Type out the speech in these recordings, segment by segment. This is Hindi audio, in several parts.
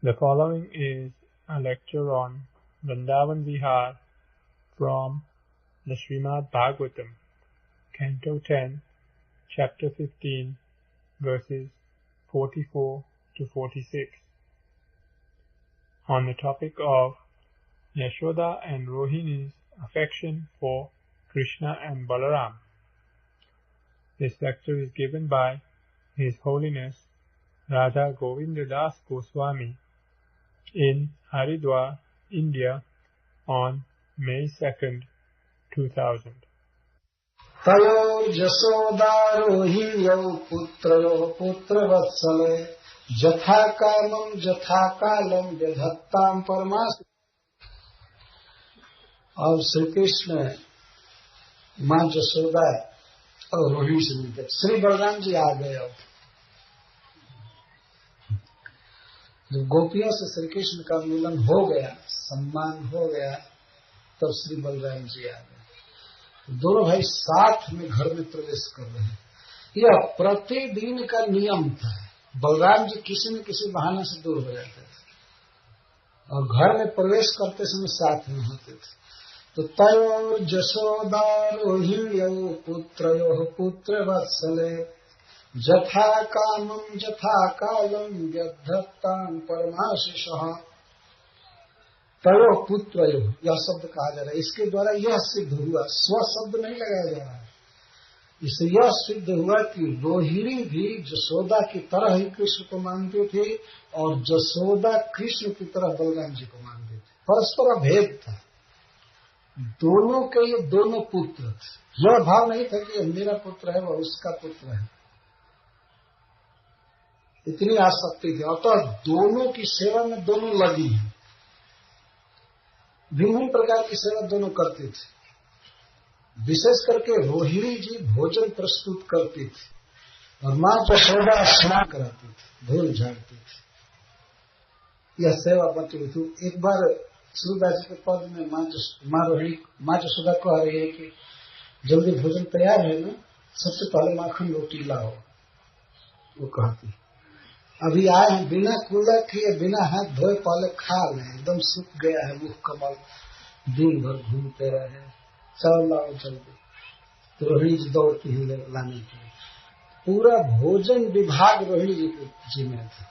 The following is a lecture on Vrindavan Vihar from the Srimad Bhagavatam, Canto 10, Chapter 15, verses 44 to 46, on the topic of Yashoda and Rohini's affection for Krishna and Balaram. This lecture is given by His Holiness Radha Govinda Das Goswami in Haridwar, India on May 2nd, 2000. Tayo Jasodaro putrayo putravatsale jathakalam vyadhattam paramas. अब श्री कृष्ण माँ जसोदा और रोहिणी से मिलते श्री बलराम जी आ गए। अब जब गोपियों से श्री कृष्ण का मिलन हो गया, सम्मान हो गया, तब श्री बलराम जी आ गए। दोनों भाई साथ में घर में प्रवेश कर रहे हैं। यह प्रतिदिन का नियम था। बलराम जी किसी न किसी बहाने से दूर हो जाते थे और घर में प्रवेश करते समय साथ में होते थे। तो तयो जशोदा रोहिण्यो पुत्रयो पुत्र वत्सले जथा कामं जथा कालम व्यद्धत्तां परमाशिषः। तयो पुत्रयो, यह शब्द कहा जा रहा है। इसके द्वारा यह सिद्ध हुआ, स्व शब्द नहीं लगाया जा रहा है। इससे यह सिद्ध हुआ कि रोहिणी भी जसोदा की तरह ही कृष्ण को मानती थी और जसोदा कृष्ण की तरह बलराम जी को मानती थी। परस्पर भेद था। दोनों के ये दोनों पुत्र थे। यह भाव नहीं था कि मेरा पुत्र है वह उसका पुत्र है, इतनी आसक्ति थी। अतः दोनों की सेवा में दोनों लगी हैं। भिन्न प्रकार की सेवा दोनों करती थी। विशेष करके रोहिणी जी भोजन प्रस्तुत करती थी और माँ जसोदा स्नान कराती थी, धूल झाड़ती थी। यह सेवा बची हुई थी। एक बार सूरदास जी के पद में माँ जसोदा कह रही है कि जल्दी भोजन तैयार है ना, सबसे पहले माखन रोटी लाओ। वो कहती अभी आए हैं, बिना कूला किए बिना हाथ धोए पहले खा लें, एकदम सूख गया है मुख कमल, दिन भर घूमते रहे, चल लाओ जल्दी। तो रोहिणी जी दौड़ती है लाने के लिए। पूरा भोजन विभाग रोहिणी जी में था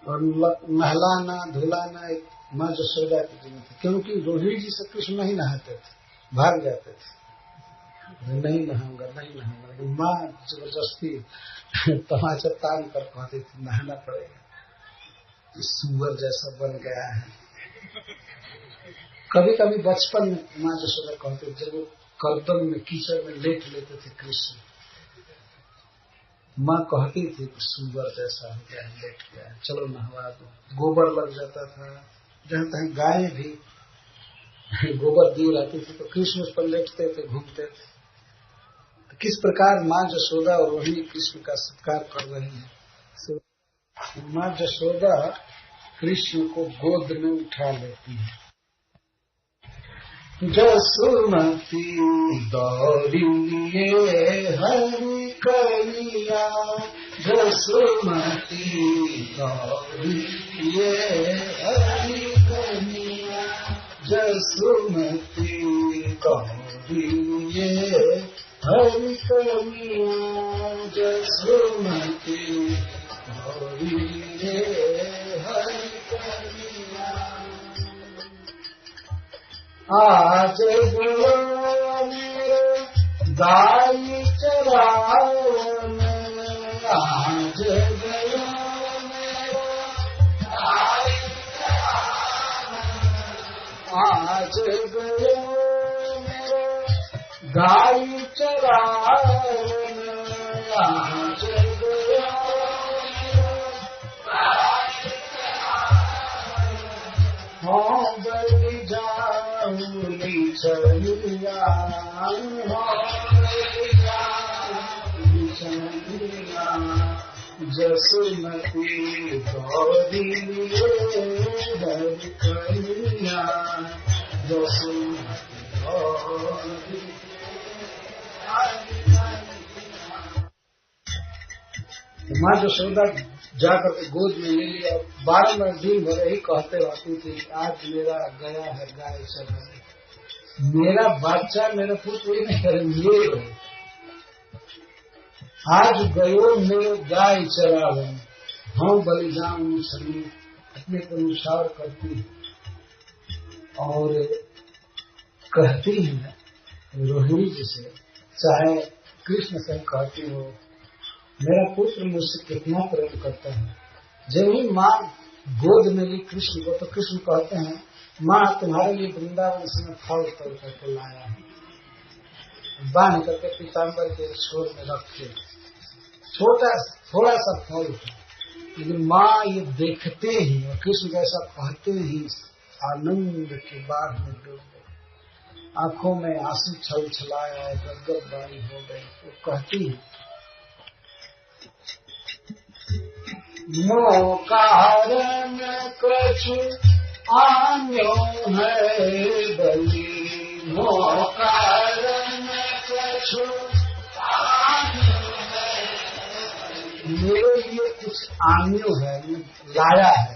और नहलाना धुलाना एक माँ जसोदा की जिम्मे थी, क्योंकि रोहिणी जी से कृष्ण नहीं नहाते थे, भाग जाते थे। नहीं नहाऊंगा नहीं नहाऊंगा, लेकिन माँ जबरदस्ती तमाचा तान कर कहती थी नहाना पड़ेगा। इस सुअर जैसा बन गया है। कभी कभी बचपन में माँ जसोदा कहते जब वो कर्तन में कीचड़ में लेट लेते थे कृष्ण, माँ कहती थी सुअर जैसा हो गया है, लेट गया है, चलो नहवा दो। गोबर लग जाता था, जहाँ तहाँ गाय भी गोबर दी रहती थी तो कृष्ण उस पर लेटते थे, घूमते थे। तो किस प्रकार माँ जसोदा और रोहिणी कृष्ण का सत्कार कर रही है। माँ जसोदा कृष्ण को गोद में उठा लेती है। जसुमती दौड़िए हरि करिया, जसुमती दौड़िए हरि करिया, जसुमती दौड़िए हरि करिया, जसुमती दौड़िए हरि करिया। आज गुरु मेरे गाय चरावन, आज गुरु मेरे गाय चरावन, आज गुरु मेरे गाय चरावन, आज गुरु हाँ बलि जाऊली चलिया, जसुमती गौरिये हरि करिया, जसुमती गौरी। माँ जसोदा जाकर के गोद में ले लिया। 12 दिन भर ही कहते रहती थी, आज मेरा गया है गाय चराने, मेरा बच्चा मेरा पुत्र ही नहीं करे, ये हो आज गयो मेरे गाय चरावे, हम बलिदान सभी अपने को अनुसार करती और कहती है रोहिणी जी से, चाहे कृष्ण से कहती हो, मेरा पुत्र मुझसे कितना प्रेम करता है। जब ही माँ गोद में ली कृष्ण को, तो कृष्ण कहते हैं, माँ तुम्हारे लिए वृंदावन से मैं फल तोड़ करके लाया है, बांध करके पीताम्बर के छोर में रखे, थोड़ा सा फल, लेकिन माँ ये देखते ही और कृष्ण कैसा कहते ही आनंद के बाढ़ में डूब गए, आंखों में आंसू छल छलाया, गदगद बारी हो गई। वो कहती है, मोह कारण कछु आन्यो है बलि, मोह कारण कछु आन्यो है, मेरे लिए कुछ आन्यो है, लाया है,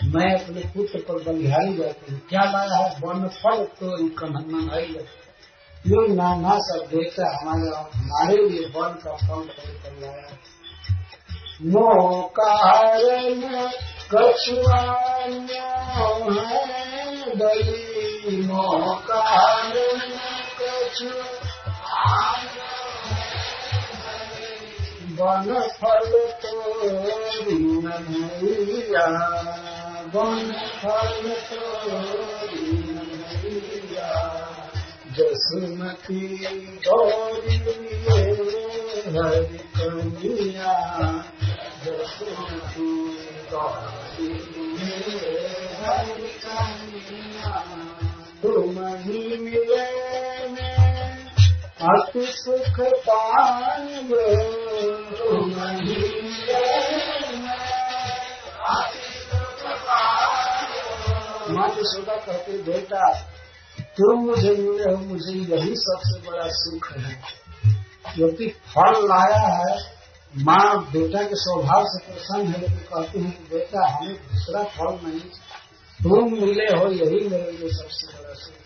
मैं अपने पुत्र पर बलिहारी जाती हूँ। क्या लाया है? वन फल तो कन्हई, यो नाना सा बेटा हमारे लिए वन का फल कर लाया है। मोह कारण कछुआन्यो है बलि, मोह कारण कछुआन्यो वन फल तोरी नैया, वन फल तोरी नैया, जसुमती गौरी हरि कन्या, जसुमती गौरी हरि कन्या, तुम ही मिले अति सुख पायो, तुम ही मिले अति सुख पायो। माँ यशोदा कहते, बेटा तुम मुझे मिले हो, मुझे यही सबसे बड़ा सुख है। क्योंकि फल लाया है, माँ बेटा के स्वभाव से प्रसन्न है, लेकिन कहती है कि बेटा हमें दूसरा फल नहीं, तुम मिले हो यही मेरे लिए सबसे बड़ा सुख।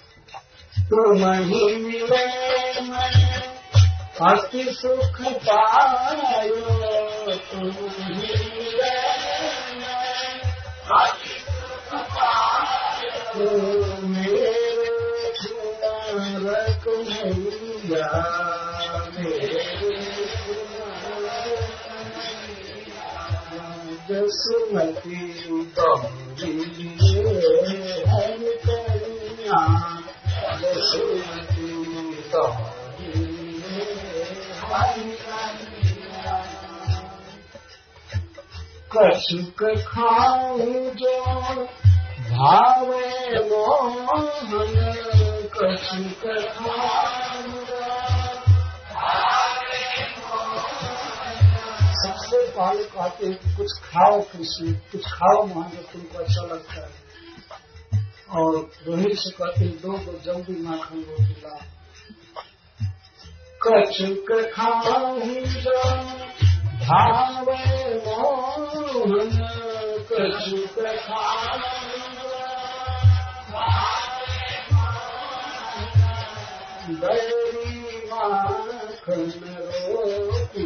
तुम ही मिले अति सुख पायो, तुम ही मिले अति सुख पायो, मेरे रख नैया, जसुमती गौरी हरि कन्या, जसुमती गौरी हरि कन्या, कछुक खाऊं जो भावे मोहन, कछुक खाऊं भावे मोहन। सबसे पहले कहते हैं कि कुछ खाओ कृष्ण, कुछ खाओ मोहन जो तुमको अच्छा लगता है। और रोहिणी से कहते हैं, दो जल्दी माखन रोटी ला। कछुक खाऊं जो भावे मोहन, कछुक खाऊं बैरी माखन रोटी,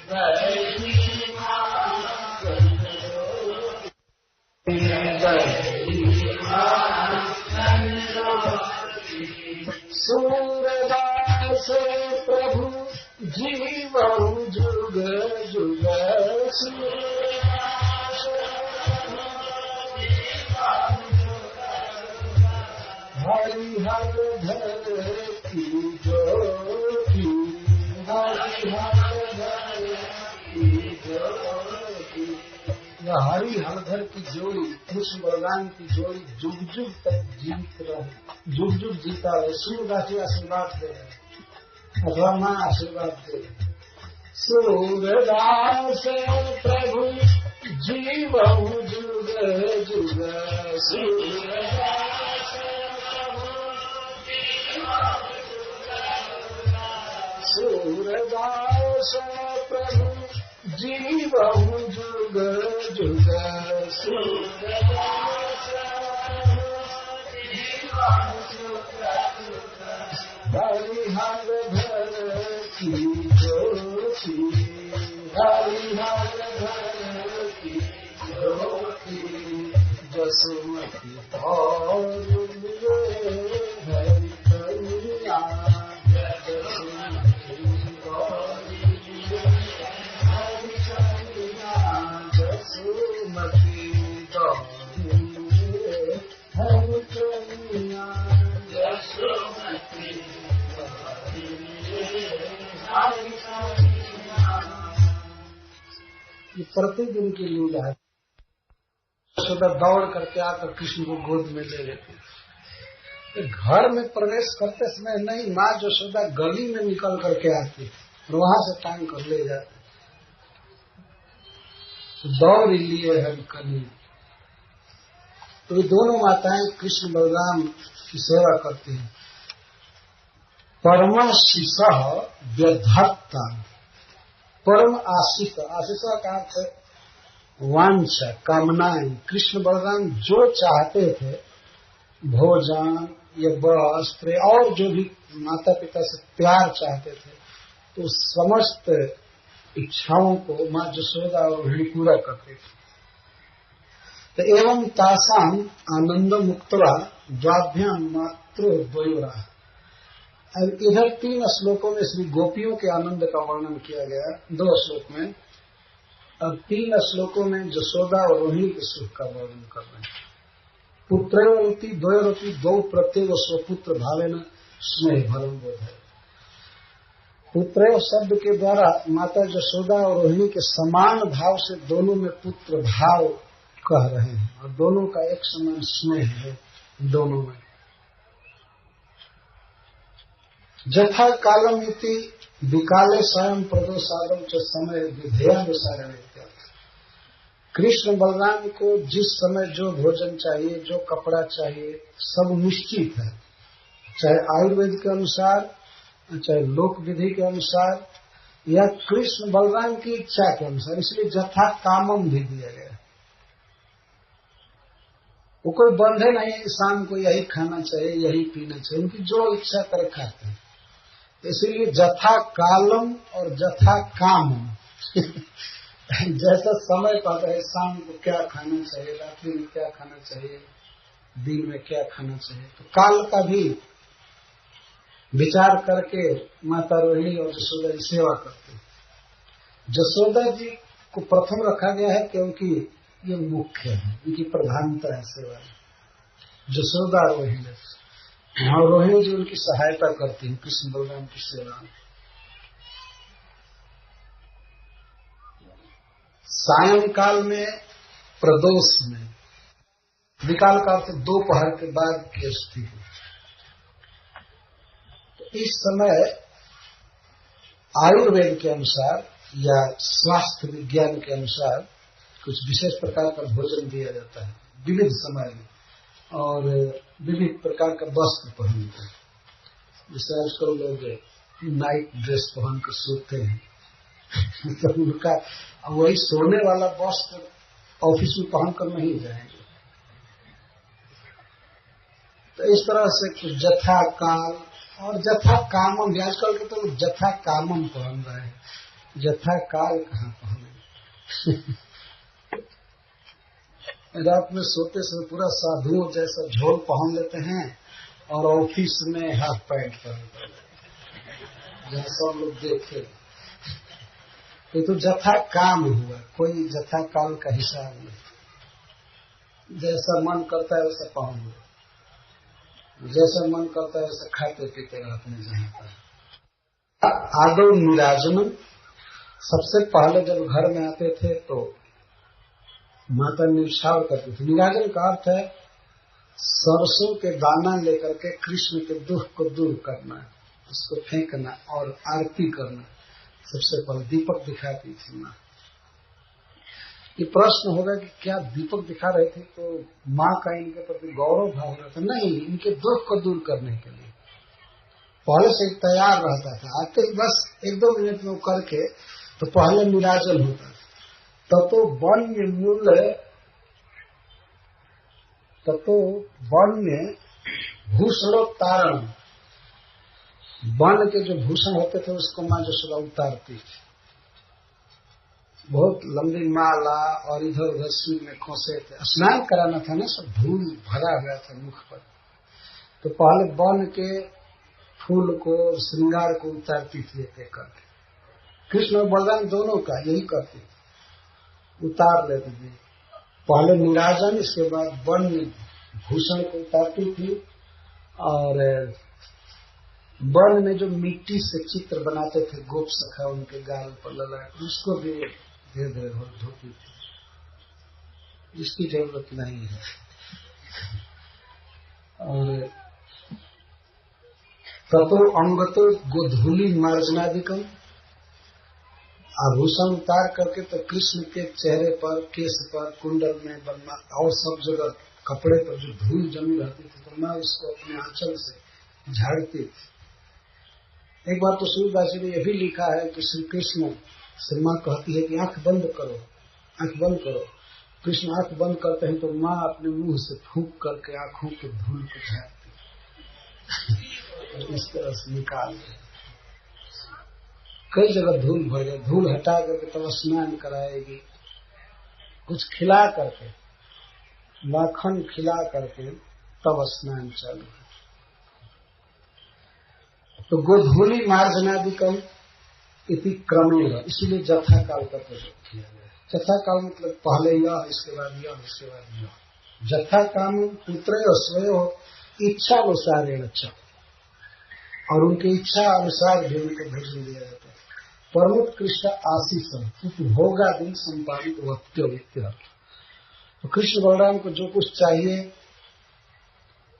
बैरी माखन रोटी, बैरी माखन रोटी। सूरदास प्रभु जीवन जुग जुग, हरि हर धर की ज्योति, हरि हर धर की ज्योति। यह हरि हरधर की जोड़ी, कृष्ण बलराम की जोड़ी जुग जुग तक जीवित रहे, जुग जुग जीता रहे। सूरदास आशीर्वाद दे रहे, अथवा माँ आशीर्वाद दे। सूरदास प्रभु जीवन जुग जुग, सूरदास सूरदास प्रभु जीवन जुग जुग जुग हरिहर भर की ज्योति हरिहर भर की ज्योति जसमती और हरि कन्या जसमती गौरी हरि कन्या जसमती गौरी हरि कन्या जसमती ये प्रतिदिन की लीला है। यशोदा दौड़ करके आकर कृष्ण को गोद में ले लेती। घर में प्रवेश करते समय नहीं, माँ यशोदा गली में निकल करके आती और वहां से टांग कर ले जाती। तो दौड़ लिए हरि कन्या। तो ये दोनों माताएं कृष्ण बलराम की सेवा करती हैं। परमाशीष व्यधत्ता, परम आशीष, आशीष का अर्थ है वांछा, कामनाएं। कृष्ण बलराम जो चाहते थे, भोजन या वस्त्र और जो भी माता पिता से प्यार चाहते थे, तो समस्त इच्छाओं को माँ यशोदा और रोहिणी पूरा करते थे। तो एवं तासाम आनंद मुक्तवा द्वाभ्याम मातृ द्वयोरा। अब इधर 3 श्लोकों में श्री गोपियों के आनंद का वर्णन किया गया, 2 श्लोक में। अब 3 श्लोकों में यशोदा और रोहिणी के सुख का वर्णन कर रहे हैं। पुत्रयोरपि द्वयोरपि द्वौ प्रत्येक स्वपुत्र भावेन स्नेह भरम बोध है। पुत्रयो शब्द के द्वारा माता यशोदा और रोहिणी के समान भाव से दोनों में पुत्र भाव कह रहे हैं और दोनों का एक समान स्नेह है दोनों में। जथा कालम इति विकाले स्वयं प्रदोषादम च समय विधेयानुसारण। कृष्ण बलराम को जिस समय जो भोजन चाहिए, जो कपड़ा चाहिए, सब निश्चित है, चाहे आयुर्वेद के अनुसार, चाहे लोक विधि के अनुसार या कृष्ण बलराम की इच्छा के अनुसार। इसलिए जथा कामम भी दिया गया। वो कोई बंधे नहीं शाम को यही खाना चाहिए, यही पीना चाहिए, उनकी जो इच्छा करे खाते हैं। इसीलिए जथा कालम और जथा कामम जैसा समय पाता है, शाम को क्या खाना चाहिए, रात्रि में क्या खाना चाहिए, दिन में क्या खाना चाहिए, तो काल का भी विचार करके माता रोहिणी और यशोदा जी सेवा करते हैं। यशोदा जी को प्रथम रखा गया है क्योंकि ये मुख्य है, इनकी प्रधानता है सेवा में। यशोदा रोहिणी और रोहिणी जी उनकी सहायता करती हैं कृष्ण बलराम की सेवा में। सायंकाल में, प्रदोष में, विकाल का अर्थ दोपहर के बाद की स्थिति। तो इस समय आयुर्वेद के अनुसार या स्वास्थ्य विज्ञान के अनुसार कुछ विशेष प्रकार का भोजन दिया जाता है विविध समय में, और विविध प्रकार का वस्त्र पहनते हैं। जैसे आजकल लोग नाइट ड्रेस पहन कर सोते हैं तो उनका वही सोने वाला वस्त्र ऑफिस में पहनकर नहीं जाएंगे। तो इस तरह से जथा काल और जथा कामम, आजकल के तो जथा कामम पहन रहे हैं, जथा काल कहाँ पहने। रात में सोते समय पूरा साधुओं जैसा झोल पहन लेते हैं और ऑफिस में हाफ पैंट पहनते हैं, जैसा लोग देखे। ये तो जथा काम हुआ, कोई जथा काल का हिसाब नहीं। जैसा मन करता है वैसा पहन लो, जैसा मन करता है वैसा खाते पीते रहते जहाँ पर। आदो निराजनम, सबसे पहले जब घर में आते थे तो माता निछावर करती थी। निराजन का अर्थ है सरसों के दाना लेकर के कृष्ण के दुख को दूर करना, उसको फेंकना और आरती करना। सबसे पहले दीपक दिखाती थी माँ। ये प्रश्न होगा कि क्या दीपक दिखा रहे थे तो माँ का इनके प्रति गौरव भाव हो रहा था? नहीं, इनके दुख को दूर करने के लिए पहले से तैयार रहता था। आते बस 1-2 मिनट में करके तो पहले निराजन होता था। ततो वन्य भूषणोत्तारण, वन के जो भूषण होते थे उसको माँ यशोदा उतारती थी। बहुत लंबी माला और इधर उधर सिर में खोसे थे। स्नान कराना था ना, सब धूल भरा हुआ था मुख पर। तो पहले वन के फूल को, श्रृंगार को उतारती थी एक एक करके। कृष्ण और बलराम दोनों का यही करती थी, उतार लेती थी। पहले नीराजन, इसके बाद वन भूषण को उतारती थी। और वन में जो मिट्टी से चित्र बनाते थे गोप सखा उनके गाल पर लगा, उसको भी धीरे धीरे धोती थी। इसकी जरूरत नहीं है। और ततो अंगतो गोधूली मार्जनादिकम, आभूषण उतार करके तो कृष्ण के चेहरे पर, केस पर, कुंडल में, बलमा और सब जगह कपड़े पर जो धूल जमी रहती थी तो मैं उसको अपने आंचल से झाड़ती थी। एक बार तो सूरदास जी ने यह भी लिखा है कि श्री कृष्ण से माँ कहती है कि आंख बंद करो, आंख बंद करो। कृष्ण आंख बंद करते हैं तो माँ अपने मुंह से फूंक करके आंखों के धूल को झाड़ती इस तरह से निकाल दे। कई जगह धूल भर गए, धूल हटा करके तब स्नान कराएगी। कुछ खिला करके, माखन खिला करके तब स्नान चालू। तो गोधूली मार्जनादिकम इति क्रमेण, इसीलिए जथा काल का प्रयोग किया गया। जथा काल मतलब पहले यह, इसके बाद यह, इसके बाद यह। जथा काम पुत्र स्वयं इच्छानुसारेण च, और उनकी इच्छा अनुसार भी उनको भोजन दिया जाता है। परमोत्कृष्ट आशीष उपभोगादि संपादित वक्तव्य। तो कृष्ण बलराम को जो कुछ चाहिए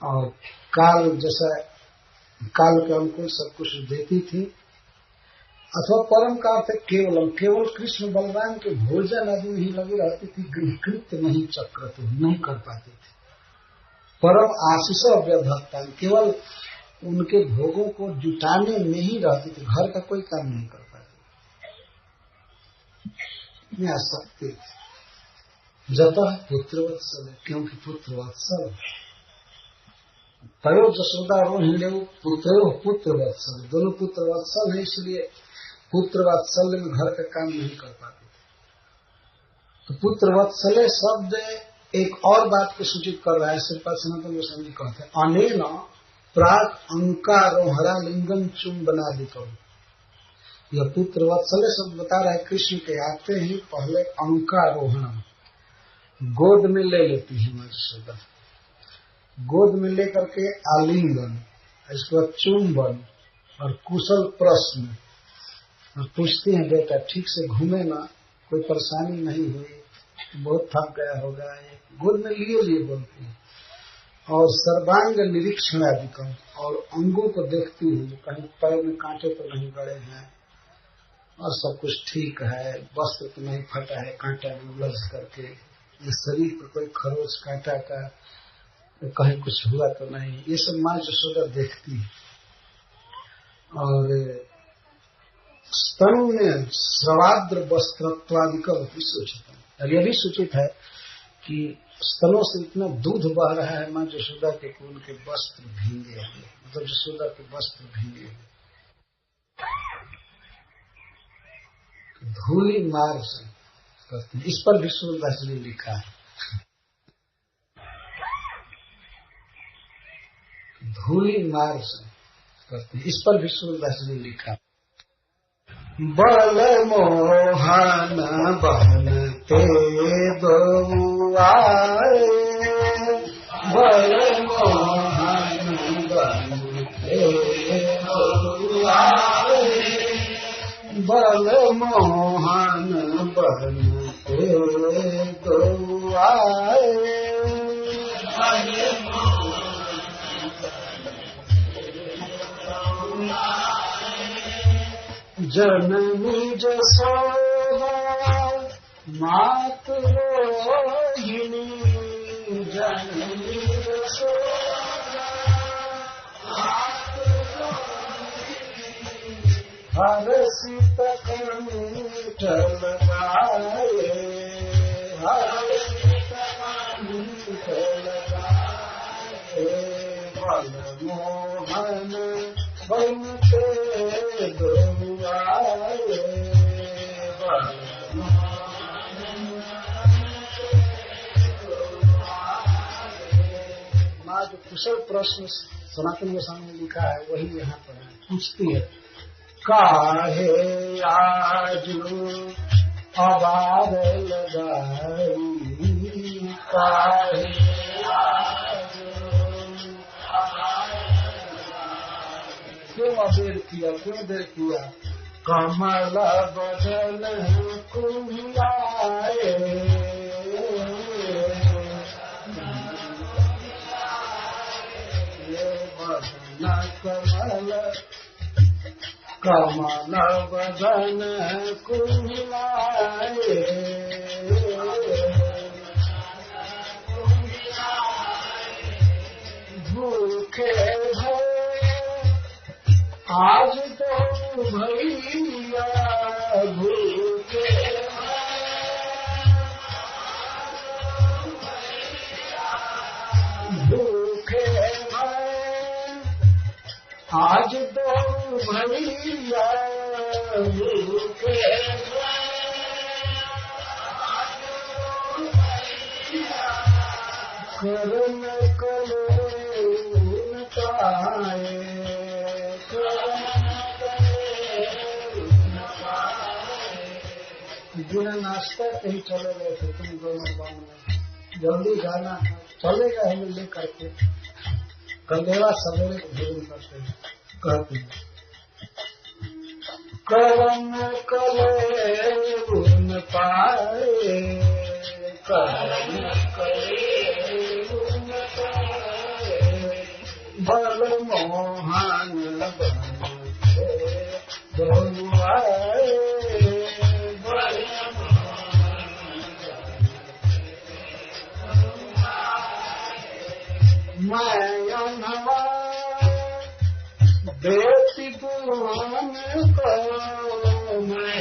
और काल जैसा, काल के अनुकूल सब कुछ देती थी। अथवा परम का अर्थ केवलम, केवल कृष्ण बलराम के भोजन आदि में ही लगी रहती थी, गृहकृत्य नहीं चक्रते, नहीं कर पाती थी। परम आशीष व्यधत्ता, केवल उनके भोगों को जुटाने में ही रहती थी, घर का कोई काम नहीं कर पाती, इतनी आसक्ति थी। जतः पुत्रवत्सल, क्योंकि पुत्रवत्सल, तयो यशोदा रोहिणी पुत्र वत्सल, दोनों पुत्र वत्सल है, इसलिए पुत्र वात्सल्य में घर का काम नहीं कर पाते थे। तो पुत्र वत्सल्य शब्द एक और बात को सूचित कर रहा है। श्रीपाद सनातन गोस्वामी जी कहते हैं अनेन प्राक अंकारोहरा लिंगम चुंबनादिकम। यह पुत्र वत्सल्य शब्द बता रहा है कृष्ण के आते ही पहले अंकारोहण, गोद में ले लेती है यशोदा, गोद में लेकर के आलिंगन, इसके बाद चुंबन और कुशल प्रश्न, और पूछती हैं बेटा ठीक से घूमे ना, कोई परेशानी नहीं हुई, बहुत थक गया होगा, गोद में लिए बोलती है। और सर्वांग निरीक्षण अधिकम, और अंगों को देखती हूँ कहीं पैर में कांटे तो नहीं गड़े हैं और सब कुछ ठीक है, वस्त्र तो नहीं फटा है कांटा में उलझ करके, ये शरीर पर कोई खरोच कांटा का कहीं कुछ हुआ तो नहीं, ये सब माँ यशोदा देखती है। और स्तन में श्रवाद्र वस्त्रत्वादिकम भी सूचित है, और यह भी सूचित है कि स्तनों से इतना दूध बह रहा है माँ यशोदा के कि उनके वस्त्र भींगे हैं, मतलब यशोदा के वस्त्र भींगे हैं। धूली मार्ग से करते हैं, इस पर भी सूरदास जी ने लिखा है। धूली मार्ग से करते हैं, इस पर भी सूरदास जी ने लिखा। बल मोहन बहन ते दुआए, बल मोहन बहन ते दुआए, बल मोहन बहन ते दुआए। जननी जसोदा मातु रोहिणी, जननी जसोदा मातु रोहिणी, हर सीत कंठ लगाए, कुशल प्रश्न सनातन गोस्वामी ने लिखा है, वही यहाँ पर पूछती है, काहे आज आवार लगाई, काहे आज क्यों देर किया, क्यों देर किया, कमल बदन कुम्हाए, कमल कमल बदन कुम्हाए, भूखे आज तो भैया भूखे, भूखे आज तो भैया भूखे, करन कलेन पाए, बिना नाश्ता कहीं चले गए थे तुम दोनों गाँव में, जल्दी जाना था, चलेगा हम ले करके, कलेवा सवेरे भोजन करते हैं, कहते हैं करम कलेन पाए, करम कलेन पाए, बल मोहन बने बहुआए, मैं अनवा बेटी पुरान को, मैं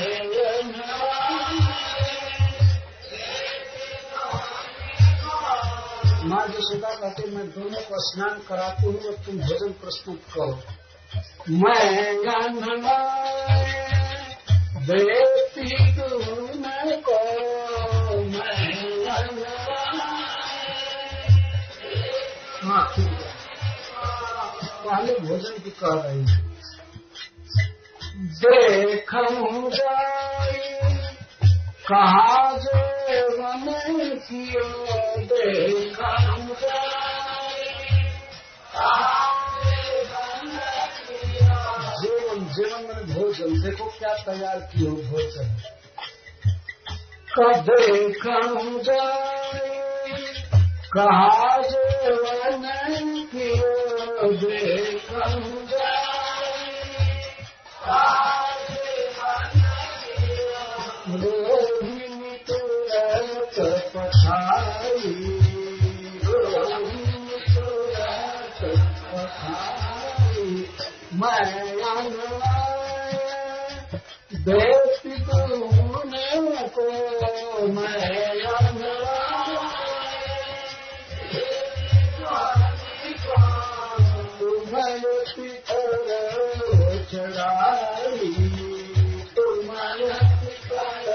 माँ यशोदा कहते मैं दोनों को स्नान कराती हूँ और तुम भोजन प्रस्तुत करो। मैं अनवा बेटी पुरान को, मैं हाँ ठीक है, पहले भोजन की कह रही है, देखूं जाई कहाँ जीवन कियो, देखूं जाई जीवन, जीवन में भोजन, देखो क्या तैयार कियो भोजन, देखूं जाई कहाँ जीवन कियो, देखूं जाई रोहिणी तुरत पठाई, रोहिणी तुरत पठाई, मैं अनवाय बेटी तूने को, मैं अनवाय तुम्हारे पितर चढ़ाई, तुम्हारे पितर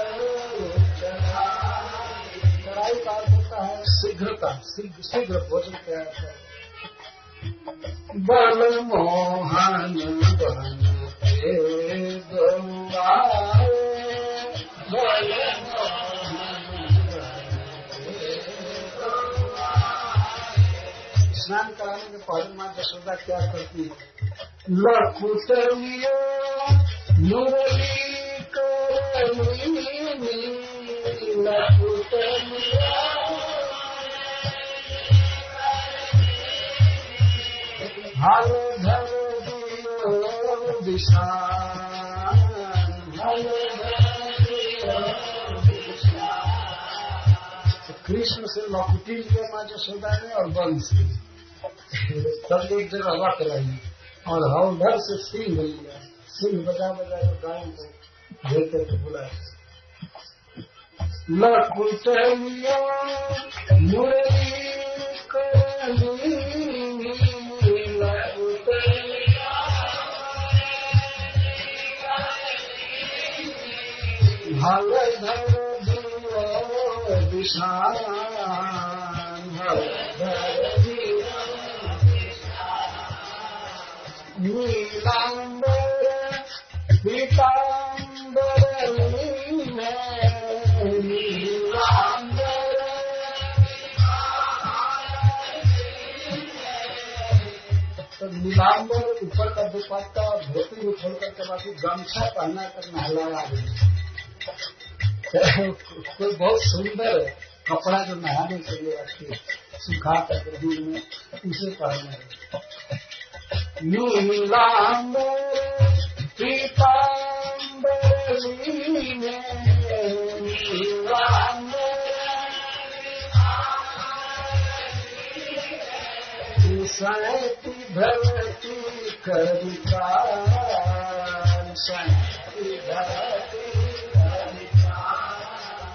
चढ़ाई, चढ़ाई का अर्थ होता है शीघ्रता, शीघ्र भोजन तैयार कर, बल मोहन बन के गंगाए, बल स्नान कराने के पहले माँ यशोदा क्या करती है, लखुटलियो मुरली करनी, लखुटलियो हल धर दियो दिशान, हल धर दियो दिशान। कृष्ण से लखुटी लिया माँ यशोदा ने और बंसी सब एक जगह हवा कराई, और हवलधर से सिंह लिया, सिंह बजा बजा कर गायों को घेर करके बुलाया, लखुटलियो मुरली करनी, हल धर दियो दिशान, हल धर दियो नीलांबर पीतांबर नीलांबर तो नीलांबर ऊपर का दुपट्टा और धोती को छोड़ करके बाकी गमछा पहना कर नहला रही। कोई बहुत सुंदर कपड़ा जो नहाने के लिए रखी सुखा कर दिन में उसे पहने। नीलांबर पीतांबर नीलांबर सैती धरती कविता सैती धरती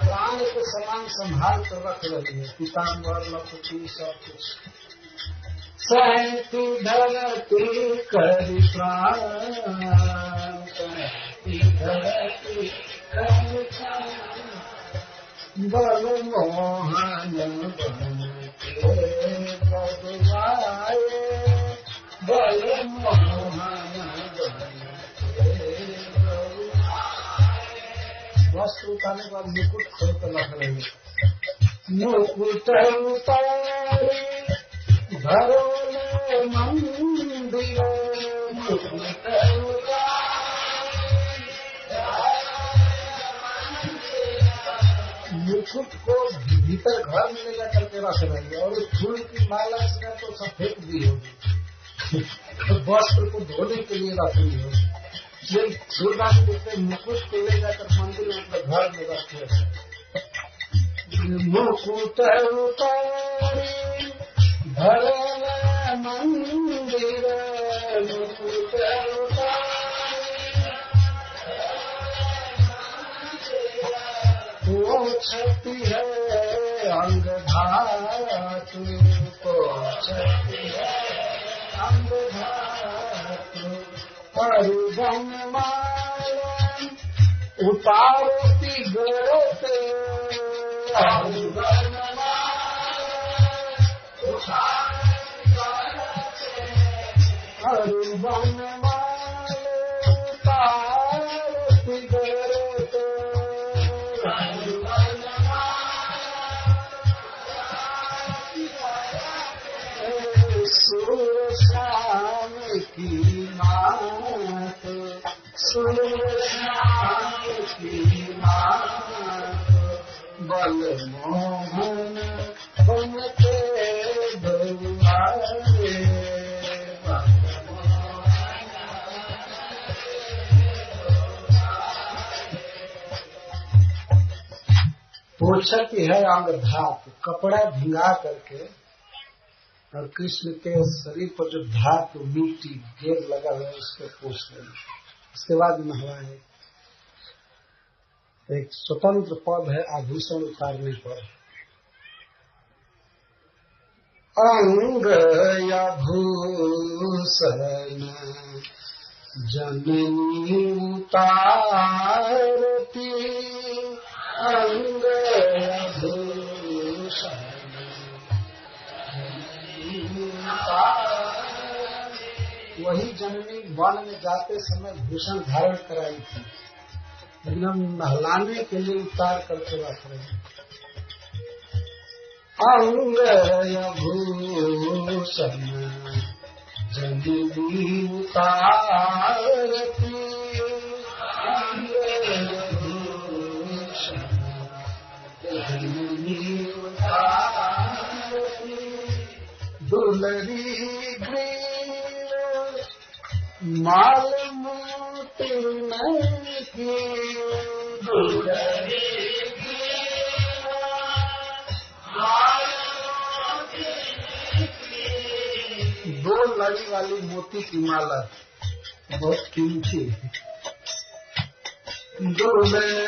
प्राण के समान संभाल कर रख रही है। पीतांबर लपटी सब कुछ सैती धरती कवि प्राण सैती धरती कवि बल मोहन बन के बदलाए बल मोहन बन के वस्त्र उतारने के बाद मुकुट खोल कर रख रही है। मुकुट उतारे घरों में मंदिर मुकुट मुकुट को भीतर घर में ले जाकर के रख रही है और फूल की माला इसमें तो सब फेंक दी होगी। तो वस्त्र को धोने के लिए रखी होगी। ये सूर्यदास कहते मुकुट को ले जाकर मंदिर में अपने घर में रखे। मुकुट उतारे घर में मंदिर मुकुट वो छती है अंग धातु को छती है अंग धातु परिवन माला उतारती गरते परिवन परिवन माला उतारती गरते सूर श्याम की मात सूर श्याम की मात बल मोहन बन के बउआए पोछती है अंग धातु कपड़ा भिंगा करके और कृष्ण के शरीर पर जो धातु मिट्टी ढेर लगा हुआ है उसको पोछ लेना। इसके बाद नहवाए। एक स्वतंत्र पद है आभूषण उतारने पर। अंग आभूषण जननी उतारती अंग आभूषण वही जननी वन में जाते समय भूषण धारण कराई थी, लेकिन हम नहलाने के लिए उतार करके रख रहे हैं। अंग भूषण जननी उतारती अंग भूषण जननी उतारती दुलरी माल मोती नहीं की दुलरी दो लड़ी वाली मोती की माला बहुत कीमती। दुलरी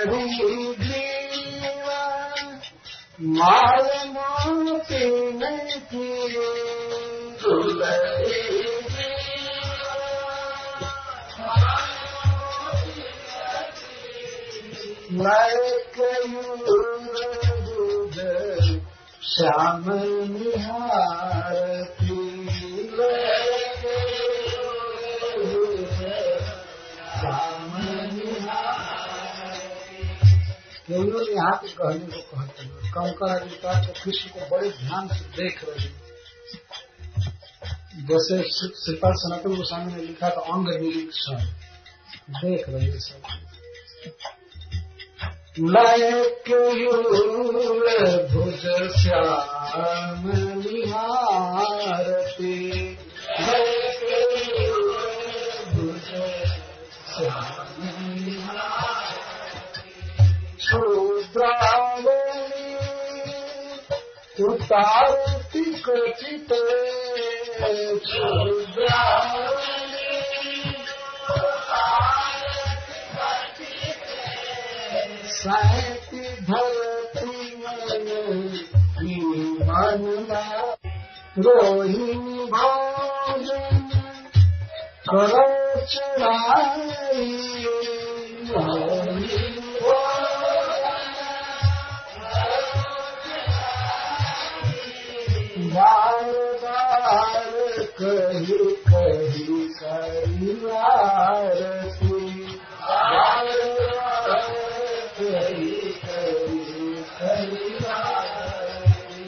माल मोती नहीं की दुलरी लायक दूध श्याम निहारती यहाँ के कहने को कहते हैं। कंकर आदि का तो कृष्ण को बड़े ध्यान से देख रहे हैं। जैसे श्रीपाद सनातन गोस्वामी ने लिखा था अंग निरीक्षण, देख रहे हैं सब। लायक भुज श्याम निहारती, भुज श्याम क्षुद्रावली उतारती कचित, क्षुद्रावली साहित्य धरती मन रोहिणी भोजन करो चढ़ाई, बार बार कही कही करी आरती, बार बार कही कही करी आरती।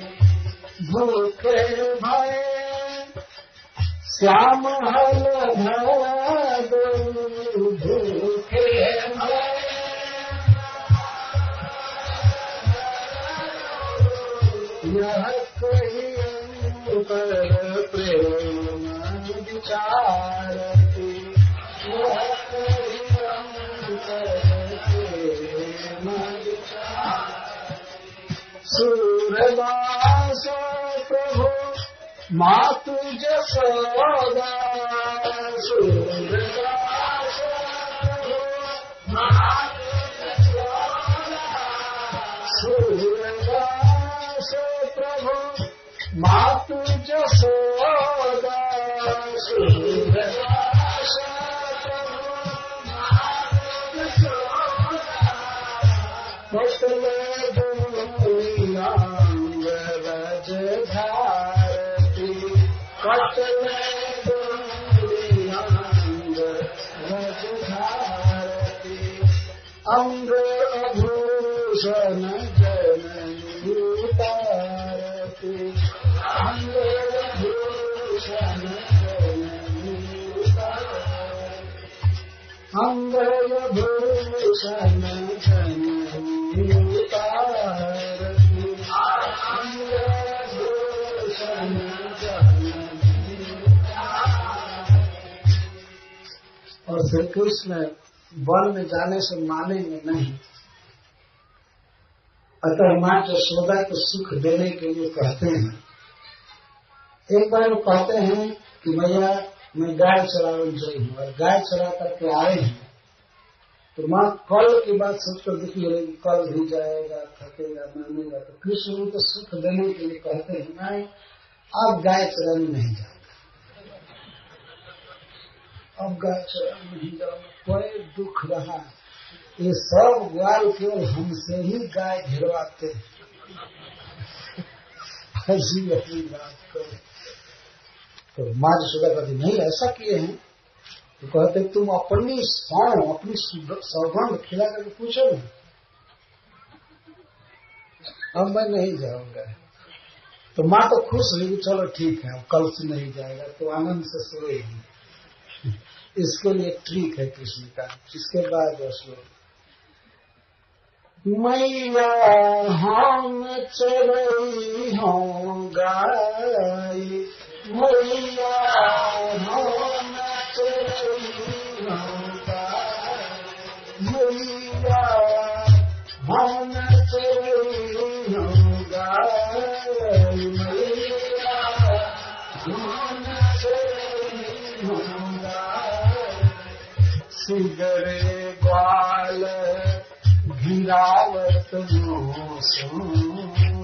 भूखे भय श्याम हल धरा दो, भूखे भय यह कही अंतर प्रेम विचारती, यह कही अंतर प्रेम विचारती। सूरदास प्रभु मातु जसोदा, सूरदास प्रभु मातु जसोदा, सूरदास प्रभु मातु जसोदा, सूरदास प्रभु मातु जसोदा। पटले दुनियांग रज भारती, पटले दुनियांग रज भारती। अंग अभूषण जननी उतारती, अंग अभूषण जननी उतारती, अंग अभूषण जननी उतारती, अंग अभूषण जननी उतारती। और श्री कृष्ण वन में जाने से मानेंगे नहीं, अतः मां यशोदा को सुख देने के लिए कहते हैं। एक बार वो कहते हैं कि भैया मैं गाय चराने गई हूँ, और गाय चरा करके आए हैं, तो मां कल की बात सोचकर दुखी हो रही, कल भी जाएगा, थकेगा, मानेगा। तो कृष्ण को सुख देने के लिए कहते हैं नहीं, अब गाय चराने नहीं जाएगा, अब गाय चराने नहीं जाऊंगा, कोई दुख रहा। ये सब ग्वाल केवल हमसे ही गाय घेरवाते, ऐसी अपनी बात करो। तो माँ यशोदा कहती नहीं, ऐसा किए हैं। तो कहते तुम अपनी सौंग, अपनी सौगंध खिला करके पूछो ना, अब मैं नहीं जाऊंगा। तो माँ तो खुश हुई, चलो ठीक है, अब कल से नहीं जाएगा, तो आनंद से सोएगी। इसके लिए ट्रिक है कृष्ण का। इसके बाद श्लोक, मैया हम चरई हों गाय, मैया हम चरई हों गाय, मैया हम चरई हों गाय, मैया हम चरई हों गाय। सिगरे ग्वाल गिरावत मोसों,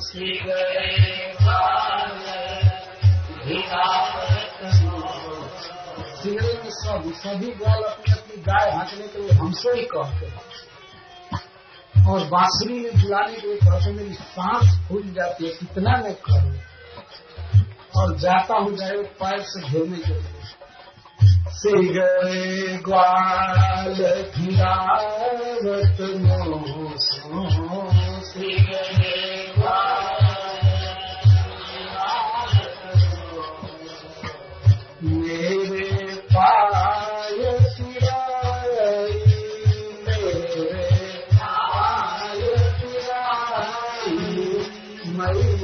सिगरे ग्वाल गिरावत मोसों। सिगरे में सभी ग्वाल अपनी अपनी गाय हाँकने के लिए हमसे ही कहते हैं, और बांसुरी में बुलाने के लिए कहते हैं। मेरी सांस फूल जाती है, कितना मैं करूं, और जाता हूँ जाए पैर से घेरने के लिए। सिगरे ग्वाल गिरावत मोसों,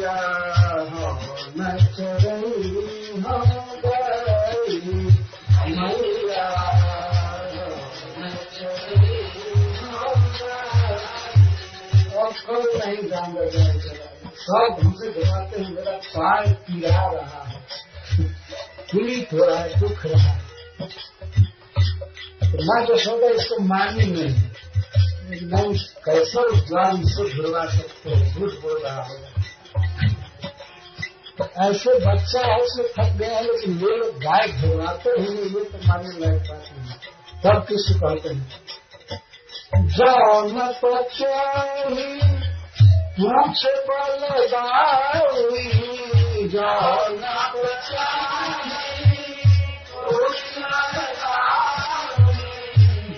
मैया हो नच रही हो गई, मैया हो नच रही हो गई। और कोई नहीं जान रहा, सब हमसे घुमाते हैं, मेरा पाय पीरा रहा है, पीड़ित हो रहा है, दुख रहा है। तो मैं जो सोचा इसको मानी नहीं, कैसे ज्ञान से घुरवा सकते हो, झूठ बोल रहा होगा। तो ऐसे बच्चा है उसमें थक गया है, लेकिन ये लोग गाय घुरवाते हैं, ये तो मानने लायक बात नहीं। तब किसी कहते हैं जौन पचाही पूछ बलदाई, जौन पचाही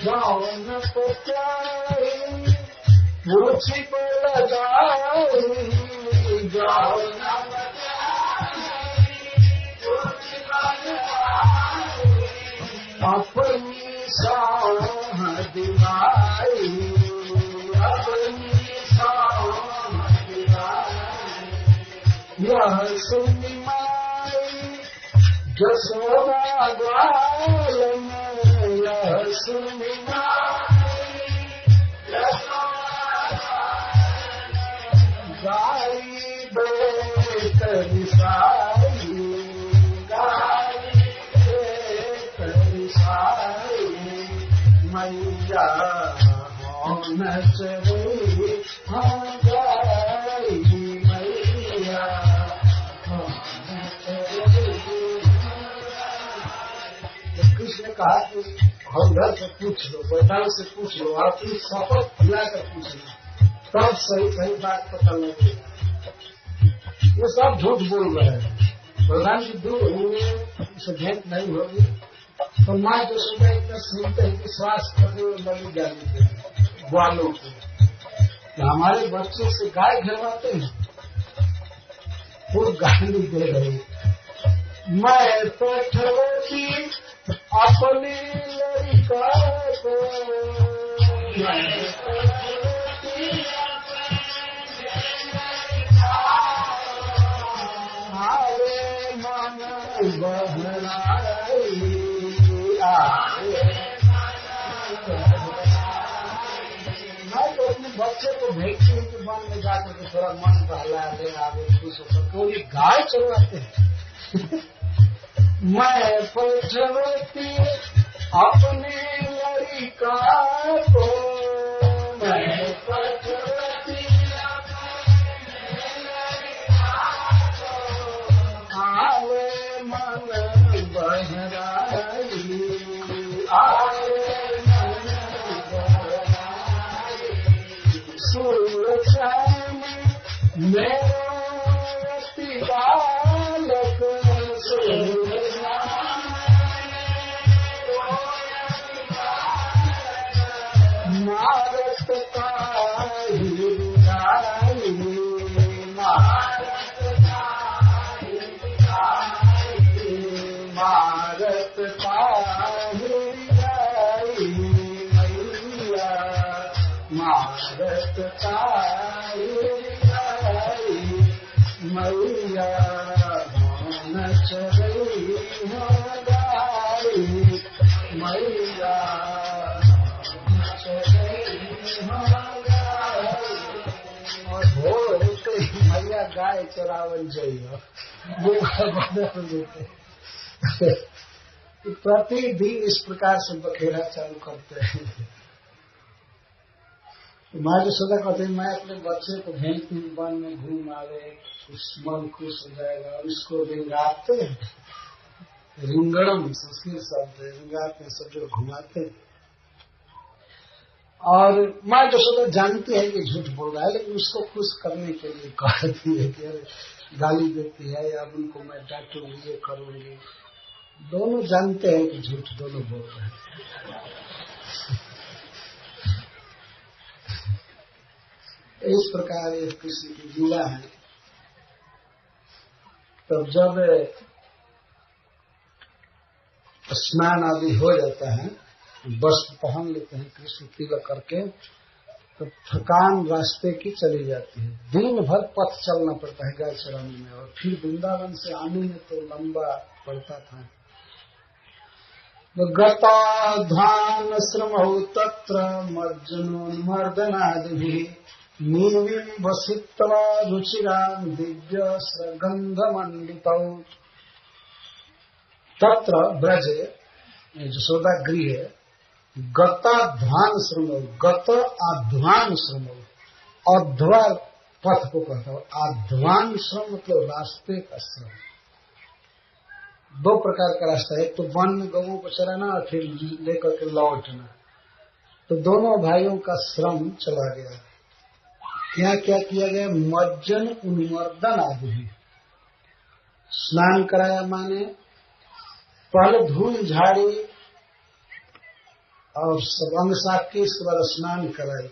जौन पचाही पूछ बलदाई, जौन अपनी साह दिवाई, अपनी साह दिवाई। यह सुनी माई जसोदा ग्वाल में, यह सुनी माई गाई बेतरिसाई, गाई बेतरिसाई। मैया हो नच रही हो गई, मैया हो नच रही। कृष्ण ने कहा कि हौलधर से पूछ लो, बैठाल से पूछ लो, आप इस शपथ दिला कर पूछ लो, तब सही सही बात पता लगेगा। ये सब झूठ बोल रहे हैं। प्रधान जी दूर होंगे, उसे भेंट नहीं होगी, तो माँ जो सुबह इतना सुनते हैं कि श्वास करते हुए लगी गाली दे ग्वालों को, हमारे बच्चे से गाय घरवाते हैं, वो गाली दे रही। मैं पठवती अपनी लड़का को, मैं पठवती हारे मन बहनाई, मैं तो अपने बच्चे को भेजती हूँ कि वन में जाकर के थोड़ा मन बहला दे, आगे खुश होकर, तो ये गाय चलवाते हैं। मैं पठवती अपने लड़का को, मैं पठवती आवे मन बहराई, आवे मन बहराई। सुरक्षा मेरो बालक, मारत काई गाई, मारत काई गाई, मारत काई गाई, मैया मारत काई गाई, मैया नच रही हो गाई, मैया नच रही हो गाई। और भोर होते ही मैया गाय चरावन जाइए, प्रतिदिन इस प्रकार से बखेड़ा चालू करते हैं। माँ जो सदा कहते हैं मैं अपने बच्चे को भेजती हूँ वन में घूम आवे, उस मन खुश हो जाएगा, और इसको रिंगाते हैं, रिंगड़म संस्कृत शब्द है, रिंगाते हैं, सब जो घुमाते हैं। और माँ जो सदा जानती है कि झूठ बोल रहा है, लेकिन उसको खुश करने के लिए कहती है कि अरे गाली देती है, या उनको मैं डांटूंगी, ये करूंगी। दोनों जानते हैं कि झूठ दोनों बोल रहे हैं। इस प्रकार ये कृष्ण की लीला है। तब जब स्नान आदि हो जाता है, वस्त्र पहन लेते हैं कृष्ण तिलक करके, तो थकान रास्ते की चली जाती है। दिन भर पथ चलना पड़ता है गाय चराने में, और फिर वृंदावन से आने में तो लंबा पड़ता था। गताध्वान श्रमौ तत्र मर्जनोन्मर्दनादिभिः नीवीं वसित्वा रुचिरां दिव्य स्रगंधमंडितौ। तत्र ब्रजे यशोदा गृहे गताध्वान श्रमौ, गत आध्वान श्रमौ, अध्वा पथ को कहता है, आध्वान श्रम मतलब रास्ते का श्रम। दो प्रकार का रास्ता है, एक तो वन में गौओं को चराना और फिर लेकर के लौटना। तो दोनों भाइयों का श्रम चला गया। क्या क्या किया गया? मज्जन उन्मर्दन आदि भी स्नान कराया, माने पहले धूल झाड़ी और अंग साफ की, इसके बाद स्नान कराई।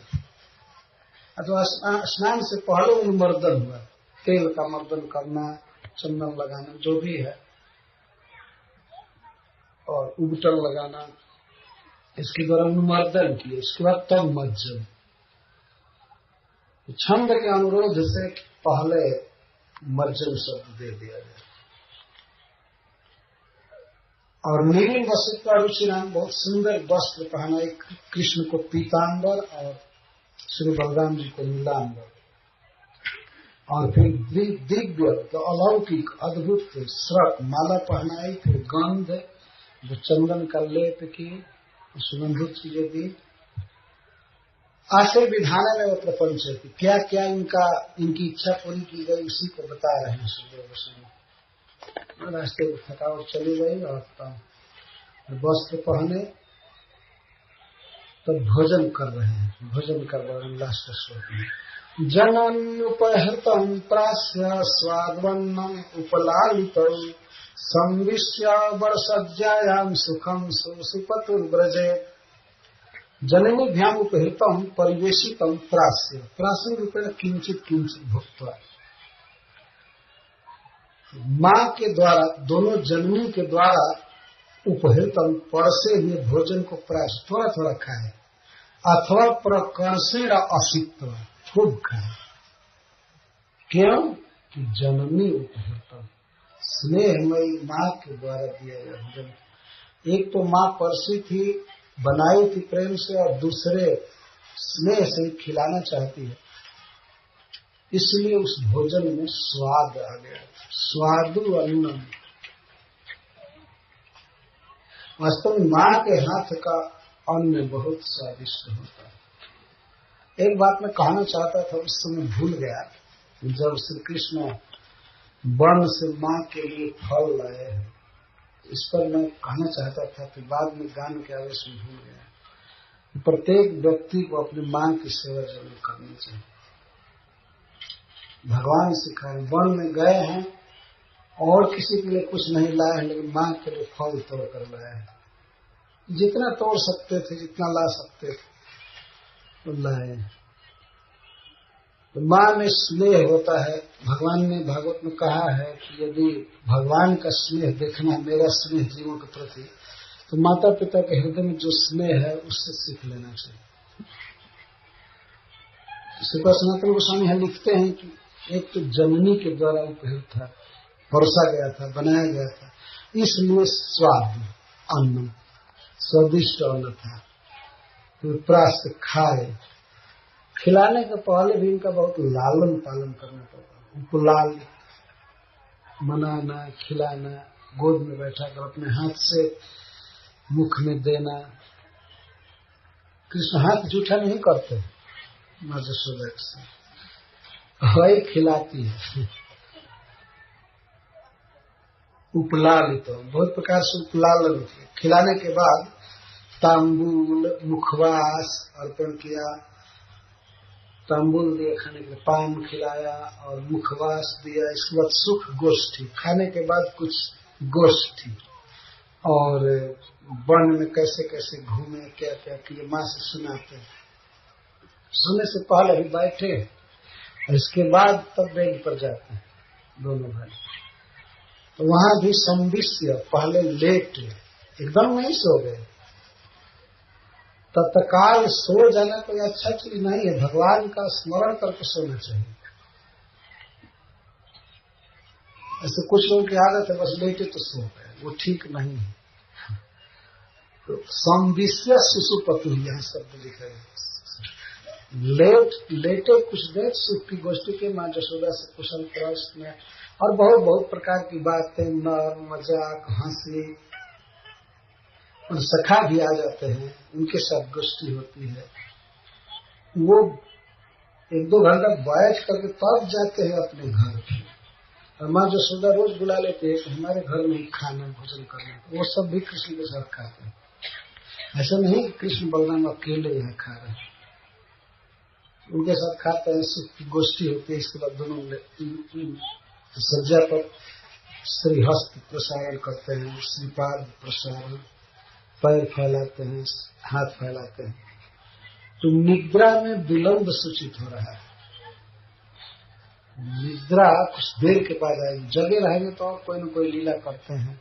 अथवा स्नान से पहले उन्मर्दन हुआ, तेल का मर्दन करना, चंदन लगाना, जो भी है, और उबटन लगाना, इसके द्वारा उन्मर्दन किए। इसके बाद तब मज्जन, छंद के अनुरोध से पहले मज्जन शब्द दे दिया गया। और नील वस्त्र का रुचिराम, बहुत सुंदर वस्त्र पहना, एक कृष्ण को पीतांबर और श्री बलराम जी को नीलांबर, और फिर दिव्य तो अलौकिक अद्भुत स्रक माला पहनाई, फिर गंध जो चंदन का लेप की, सुगंधित चीजें दी। आशय विधान में वो प्रपंच है कि क्या क्या इनकी इच्छा पूरी की गई, उसी को बता रहे हैं सुखदेव गोस्वामी। रास्ते में थकावट चली गई और वस्त्र पहने तो भोजन कर रहे हैं लास्ट श्लोक में। जनन्युपहृतम प्रास्य स्वाद्वन्नम उपलालितौ संविश्य वर्षज्यायाम सुखम सुपतुर्व्रजे। जननीभ्याम उपहृतम परिवेशितम प्रास्य, प्रास्य रूपेण किंचित किंचित भुक्त्वा। माँ के द्वारा, दोनों जननी के द्वारा उपहृतम परसे हुए भोजन को प्राय थोड़ा थोड़ा खाए, अथवा प्रकर्षेण असित्व खूब खाए। क्यों? कि जननी उपहृतम, स्नेहमयी माँ के द्वारा दिया गया भोजन। एक तो माँ परसी थी, बनाई थी प्रेम से, और दूसरे स्नेह से खिलाना चाहती है, इसलिए उस भोजन में स्वाद आ गया। स्वादु अन्नम, वास्तव में माँ के हाथ का अन्न बहुत स्वादिष्ट होता है। एक बात मैं कहना चाहता था, उस समय भूल गया, जब श्री कृष्ण वन से माँ के लिए फल लाए हैं, इस पर मैं कहना चाहता था, कि बाद में गान के आवेश में भूल गया। प्रत्येक व्यक्ति को अपनी माँ की सेवा जरूर करनी चाहिए। भगवान सिखाए, वन में गए हैं और किसी के लिए कुछ नहीं लाए हैं, लेकिन माँ के लिए फल तोड़ कर लाए हैं। जितना तोड़ सकते थे, जितना ला सकते थे, तो लाए। तो माँ में स्नेह होता है। भगवान ने भागवत में कहा है कि यदि भगवान का स्नेह देखना, मेरा स्नेह जीवों के प्रति, तो माता पिता के हृदय में जो स्नेह है उससे सीख लेना चाहिए। श्री सनातन गोस्वामी यहाँ लिखते हैं कि एक तो जननी के द्वारा उपहृत था, परोसा गया था, बनाया गया था, इसलिए स्वाद अन्न, स्वादिष्ट अन्न था। तो प्रास्त खाए, खिलाने के पहले भी इनका बहुत लालन पालन करना पड़ता। उनको लाल मनाना, खिलाना, गोद में बैठा कर अपने हाथ से मुख में देना। कृष्ण हाथ जूठा नहीं करते, माँ यशोदा से वही खिलाती है। उपलालित, तो बहुत प्रकार से उपलालन किया। खिलाने के बाद तांबूल, मुखवास अर्पण किया। तांबूल दिया खाने के लिए, पान खिलाया और मुखवास दिया। इसके बाद सुख गोष्ठी, खाने के बाद कुछ गोष्ठी, और वन में कैसे कैसे घूमे, क्या क्या किए, माँ से सुनाते। सोने से पहले ही बैठे, और इसके बाद तब बेड पर जाते हैं दोनों भाई। तो वहां भी संविष्य, पहले लेटे, एकदम नहीं सो गए, तत्काल सो जाना कोई अच्छा चीज नहीं है। भगवान का स्मरण करके सोना चाहिए। ऐसे कुछ लोगों की आदत है बस लेटे तो सो गए, वो ठीक नहीं है। तो संविष्य सुसुपतु यहाँ शब्द लिखा है। लेटे कुछ देर सुख की गोष्ठी के माँ यशोदा से कुशल प्रश्न और बहुत बहुत प्रकार की बातें, नर मजाक हंसी, और सखा भी आ जाते हैं, उनके साथ गोष्ठी होती है। वो 1-2 घंटा बैठ करके तब जाते हैं अपने घर पे। और माँ यशोदा रोज बुला लेते हैं कि हमारे घर में ही खाना भोजन करना। वो सब भी कृष्ण के साथ खाते हैं। ऐसा नहीं कि कृष्ण बलराम अकेले यहाँ खा रहे हैं, उनके साथ खाते हैं, सुख की गोष्ठी होती है। इसके बाद दोनों सज्जा पर श्रीहस्त प्रसारण करते हैं, श्रीपाद प्रसारण, पैर फैलाते हैं, हाथ फैलाते हैं। तो निद्रा में विलंब सूचित हो रहा है। निद्रा कुछ देर के बाद आएगी। जगे रहेंगे तो और कोई न कोई लीला करते हैं।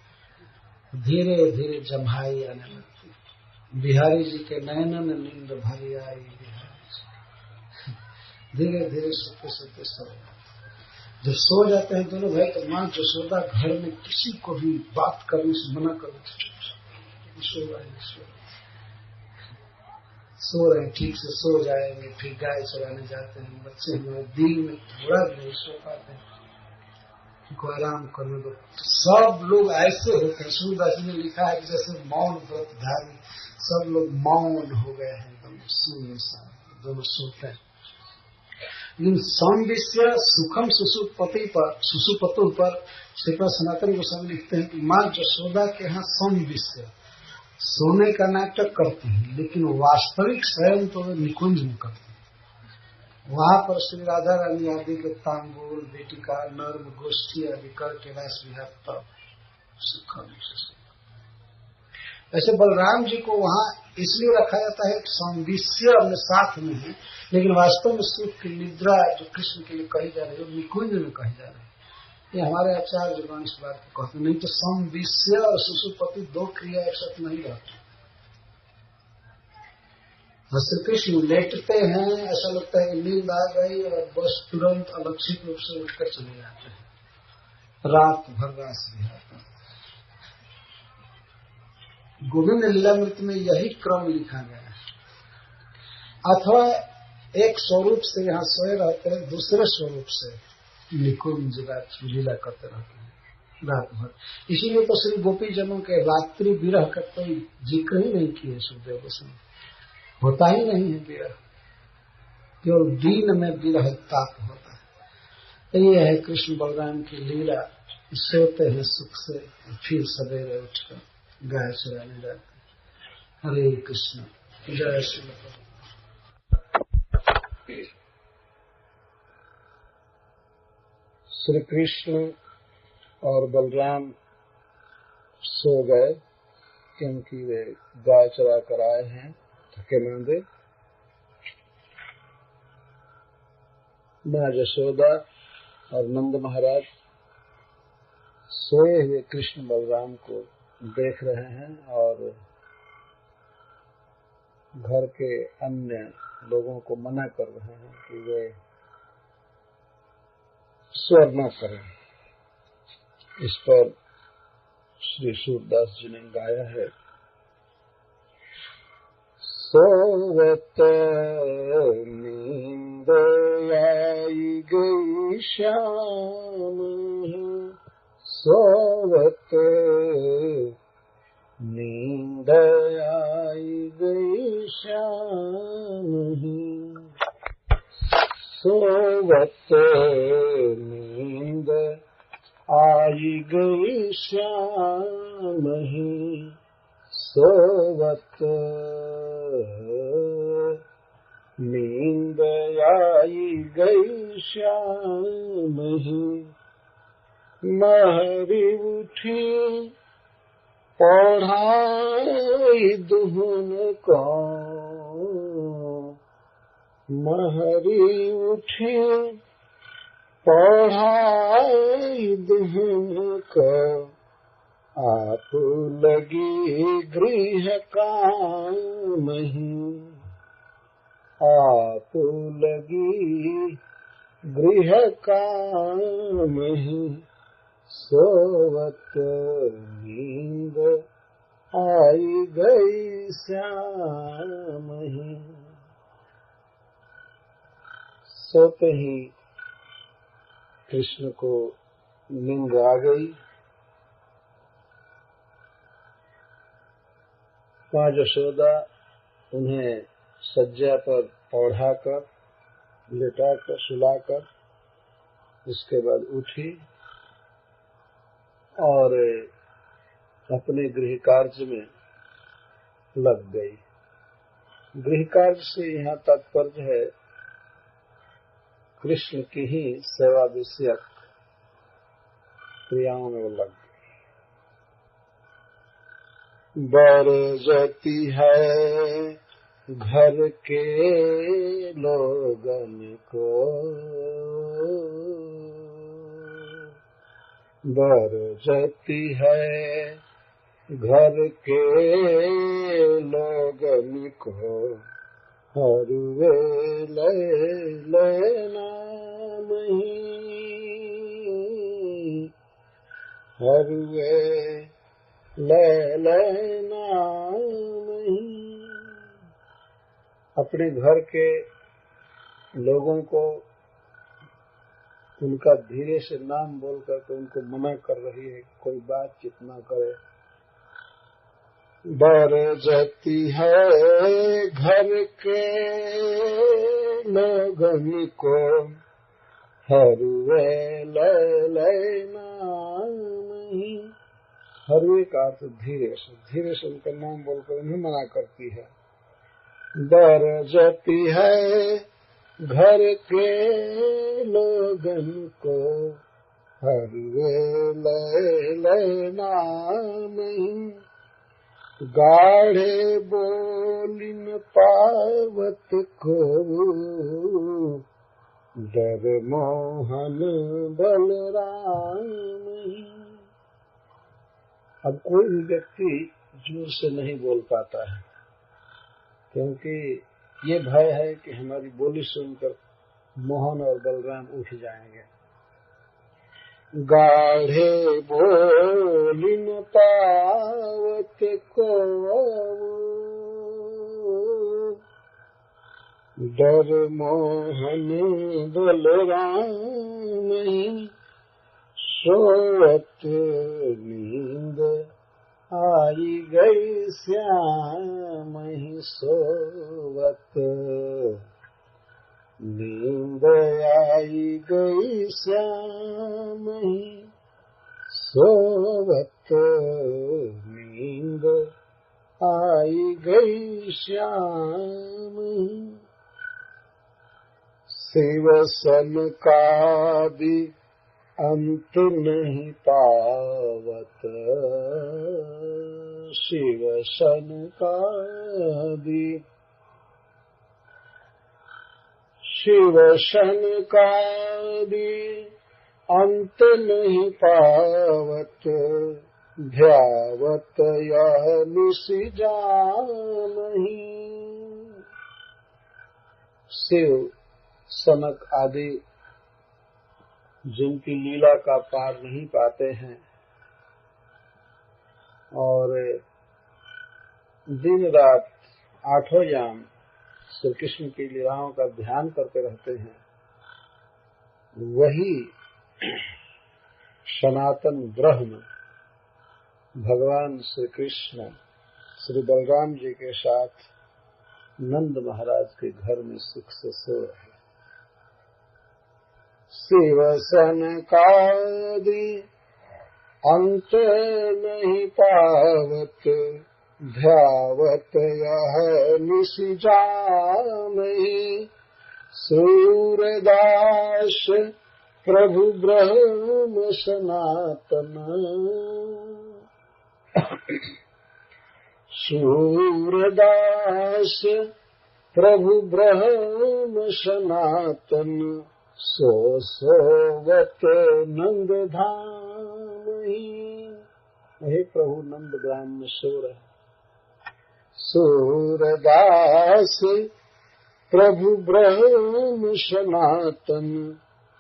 धीरे धीरे जम्हाई आने लगती। बिहारी जी के नयनन नींद भरी आई बिहारी। धीरे धीरे सोते सोते सो जाते। जब सो जाते हैं दोनों भाई तो माँ यशोदा घर में किसी को भी बात करने से मना कर देते। सो रहे ठीक से सो जाएंगे, फिर गाय चराने जाते हैं। बच्चे हमारे दिन में थोड़ा भी नहीं सो पाते हैं, उनको आराम करने दो। सब लोग ऐसे होते हैं, सूरदास जी ने लिखा है कि जैसे मौन व्रतधारी सब लोग मौन हो गए हैं, एकदम सुनसान, दोनों सोते हैं। लेकिन संविष्य सुखम सुसुपतु पर श्रीपाद सनातन गोस्वामी लिखते हैं कि माँ यशोदा के यहाँ संविष्य सोने का नाटक करती है, लेकिन वास्तविक शयन तो वे निकुंज में करती है। वहां पर श्री राधा रानी आदि के तांबूल, बेटी का नर्म गोष्ठी आदि करके रास विहार तब सुखम। ऐसे बलराम जी को वहां इसलिए रखा जाता है कि संविष्य अपने साथ में है, लेकिन वास्तव में सुख की निद्रा जो कृष्ण के लिए कही जा रही है, निकुंज में कही जा रही है। ये हमारे आचार्य जगह इस बात को कहते। नहीं तो संविष्य और सुसुपति 2 क्रिया एक साथ नहीं रहती। श्री कृष्ण लेटते हैं, ऐसा लगता है कि नींद आ गई और बस तुरंत अलक्षित रूप से उठकर चले जाते हैं। रात भर रास विहार। गोविंद लीलामृत में यही क्रम लिखा गया है। अथवा एक स्वरूप से यहाँ सोए रहते हैं, दूसरे स्वरूप से निकुंज लीला करते रहते हैं रात भर। इसीलिए तो श्री गोपी जनों के रात्रि विरह का कोई जिक्र ही नहीं किए सुखदेव गोस्वामी। होता ही नहीं है विरह, केवल दिन में विरह ताप होता है। ये है कृष्ण बलराम की लीला। सोते हैं सुख से, फिर सवेरे उठकर गाय चराने जाते। हरे कृष्ण, जय श्री कृष्ण। श्री कृष्ण और बलराम सो गए क्योंकि वे गाय चरा कर आए हैं थके मांदे। माँ यशोदा और नंद महाराज सोए हुए कृष्ण बलराम को देख रहे हैं और घर के अन्य लोगों को मना कर रहे हैं कि वे स्वर न करें। इस पर श्री सूरदास जी ने गाया है। सोवत नींद आई गई श्याम, सोवत नींद आई गई श्याम, सोवत नींद आई गई श्याम, सोवत नींद आई गई श्याम, महरी उठी पढ़ाई दुहन को, महरी उठी पढ़ाई दुहन को, आप लगी गृह काम ही, आप लगी गृह काम ही, सोवत नींद आई गई श्याम ही। सोते ही कृष्ण को नींद आ गई। माँ यशोदा उन्हें सज्जा पर ओढ़ाकर, लेटाकर, सुलाकर इसके बाद उठी और अपने गृह कार्य में लग गई। गृह कार्य से यहाँ तात्पर्य है कृष्ण की ही सेवा विषयक क्रियाओं में वो लग गई। बरजती है घर के लोगन को, बरजती है घर के लोगन को, हर वेले नाम ही, हर वेले नाम ही। अपने घर के लोगों को उनका धीरे से नाम बोल करके उनको मना कर रही है, कोई बातचीत ना करे। बरजती है घर के लोगन को, हरुए ले नाम ही। हरुए का अर्थ धीरे से उनका नाम बोलकर उन्हें मना करती है। बरजती है घर के लोगन को, हरुए ले नाम ही। गाढ़े बोलिन पावत को, डर मोहन बलराम। अब कोई भी व्यक्ति जोर से नहीं बोल पाता है, क्योंकि ये भय है कि हमारी बोली सुनकर मोहन और बलराम उठ जाएंगे। गाढ़े बोलिन पावत को, डर मोहन बलराम। सोवत नींद आई गई श्याम ही, सोवत नींद आई गई श्याम ही, सोवत नींद आई गई श्याम ही। शिव सन का भी अंत नहीं पावत, शिव सन का भी, शिव सन का भी अंत नहीं पावत, ध्यावत यह निश जाम ही। शिव सनक आदि जिनकी लीला का पार नहीं पाते हैं और दिन रात आठों याम श्री कृष्ण की लीलाओं का ध्यान करते रहते हैं, वही सनातन ब्रह्म भगवान श्री कृष्ण श्री बलराम जी के साथ नंद महाराज के घर में सुख से सो रहे। शिव सनकादि अंत नहीं पावत, ध्यावत यह निश जाम ही। सूरदास प्रभु ब्रह्म सनातन, सूरदास प्रभु ब्रह्म सनातन, सोवत नंद धाम ही। हे प्रभु नंद ग्राम में सो रहे। सूरदास प्रभु ब्रह्म सनातन,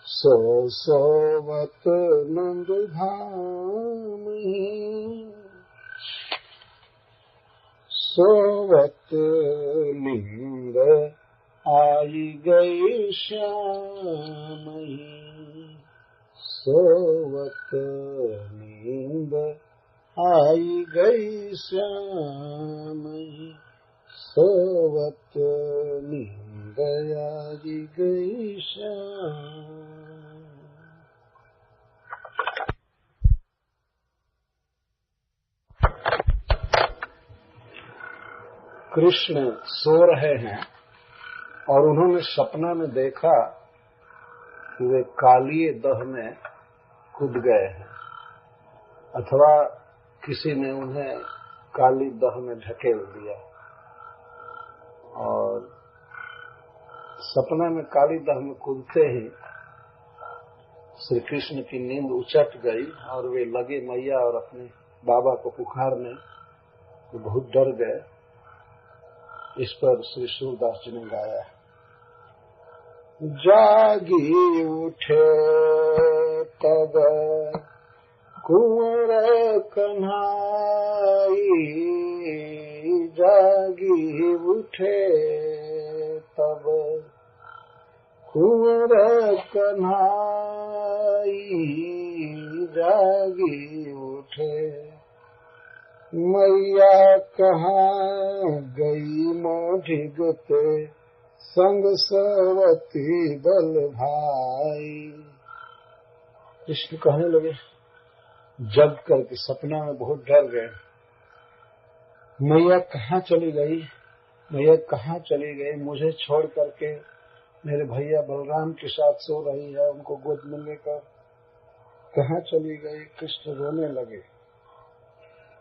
सो सोवत नंद धाम। सोवत नींद आई गई श्याम, सोवत नींद आई गई श्याम, सोवत नींद आई गई श्याम। कृष्ण सो रहे हैं और उन्होंने सपना में देखा कि वे कालिए दह में कूद गए हैं, अथवा किसी ने उन्हें काली दह में ढकेल दिया। और सपना में काली दह में कूदते ही श्री कृष्ण की नींद उचट गई और वे लगे मैया और अपने बाबा को पुकारने, तो बहुत डर गए। इस पर श्री सूरदास जी ने गाया, जागी उठे तब कुंवर कन्हाई, जागी उठे तब कुंवर कन्हाई, जागी उठे मैया कहाँ गई मोढ़िगते, संग सवती बल भाई। कृष्ण कहने लगे, जग करके सपना में बहुत डर गए, मैया कहाँ चली गई, मैया कहाँ चली गई, मुझे छोड़ करके मेरे भैया बलराम के साथ सो रही है, उनको गोद में लेकर कहाँ चली गई। कृष्ण रोने लगे,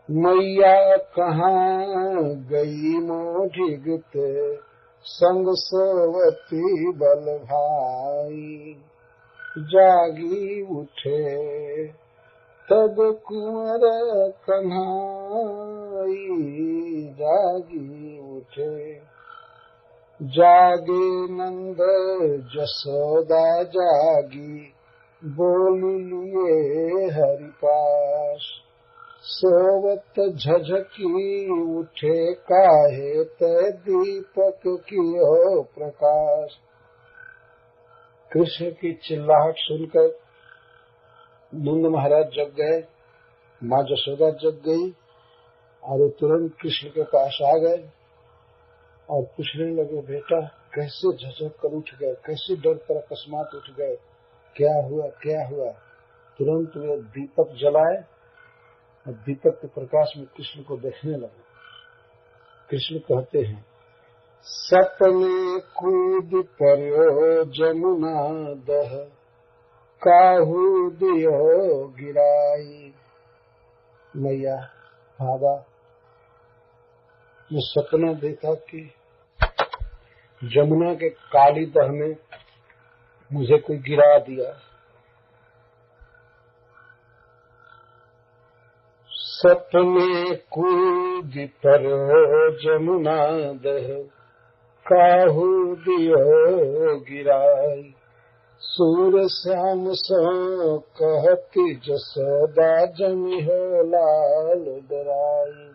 मैया कहाँ गई मोढ़िगते, संग सोवती बल भाई, जागी उठे तब कुंवर कन्हाई, जागी उठे। जागे नंद जसोदा जागी, बोल लिए हरि पास, सोवत झझकी उठे काहे ते दीपक कियो प्रकाश। कृष्ण की चिल्लाहट सुनकर नंद महाराज जग गए, माँ जसोदा जग गई और वो तुरंत कृष्ण के पास आ गए और पूछने लगे, बेटा कैसे झझक कर उठ गए, कैसे डर कर अकस्मात उठ गए, क्या हुआ क्या हुआ। तुरंत वे दीपक जलाए और दीपक के प्रकाश में कृष्ण को देखने लगे। कृष्ण कहते हैं, सपने कूद पर्यो जमुना दह, काहू दियो गिराई। मैया बाबा, मैं सपना देखा कि जमुना के काली दह में मुझे कोई गिरा दिया। सपने कूद पर्यो जमुना दह, काहू दियो गिराई। सूर श्याम सो कहती जसोदा, जमी हो लाल डराई।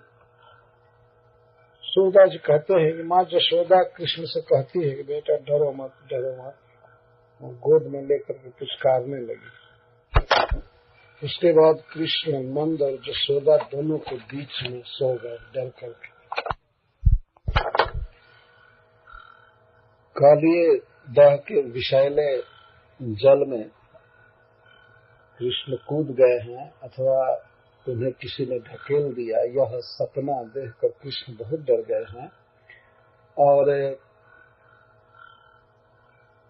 सूरदास जी कहते हैं कि माँ जसोदा कृष्ण से कहती है कि बेटा डरो मत डरो मत, वो गोद में लेकर के पुचकारने लगी। उसके बाद कृष्ण नंद और जसोदा दोनों के बीच में सो गए डर करके। कालिए दह के विषैले जल में कृष्ण कूद गए हैं अथवा उन्हें किसी ने ढकेल दिया, यह सपना देखकर कृष्ण बहुत डर गए हैं। और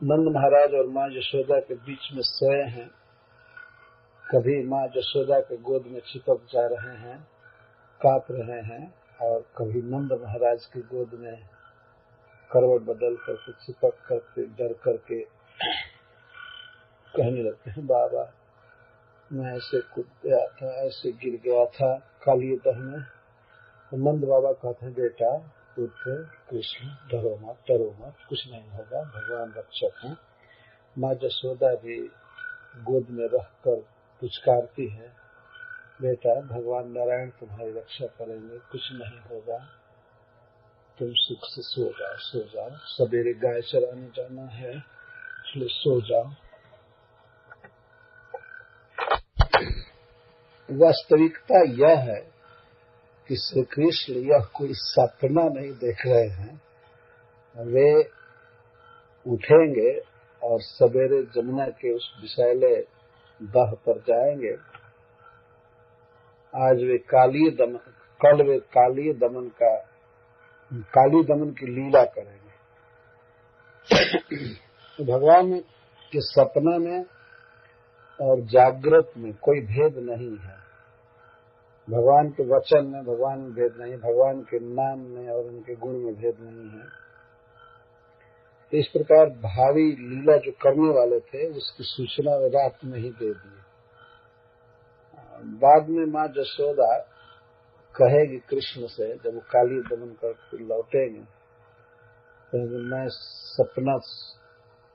नंद महाराज और माँ यशोदा के बीच में सोए हैं, कभी माँ यशोदा के गोद में चिपक जा रहे हैं, कांप रहे हैं, और कभी नंद महाराज की गोद में करवट बदल करके चिपक करके डर करके कहने लगते हैं, बाबा मैं ऐसे कूद गया था, ऐसे गिर गया था काली दह में। तो नंद बाबा कहते हैं, बेटा उठ कृष्ण, डरो मत, कुछ नहीं होगा, भगवान रक्षक हैं। माँ जसोदा भी गोद में रहकर पुचकारती है, बेटा भगवान नारायण तुम्हारी रक्षा करेंगे, कुछ नहीं होगा, तुम सुख से सो जाओ, सवेरे गाय चराने जाना है, इसलिए सो जाओ। वास्तविकता यह है कि श्री कृष्ण यह कोई सपना नहीं देख रहे हैं, वे उठेंगे और सवेरे जमुना के उस विषैले दह पर जाएंगे। आज वे कल वे काली दमन की लीला करेंगे। भगवान के सपना में और जागृत में कोई भेद नहीं है, भगवान के वचन में भगवान में भेद नहीं, भगवान के नाम में और उनके गुण में भेद नहीं है। इस प्रकार भावी लीला जो करने वाले थे उसकी सूचना वे रात में ही दे दी। बाद में माँ जसोदा कहेगी कृष्ण से, जब वो काली दमन कर लौटेंगे, तो मैं सपना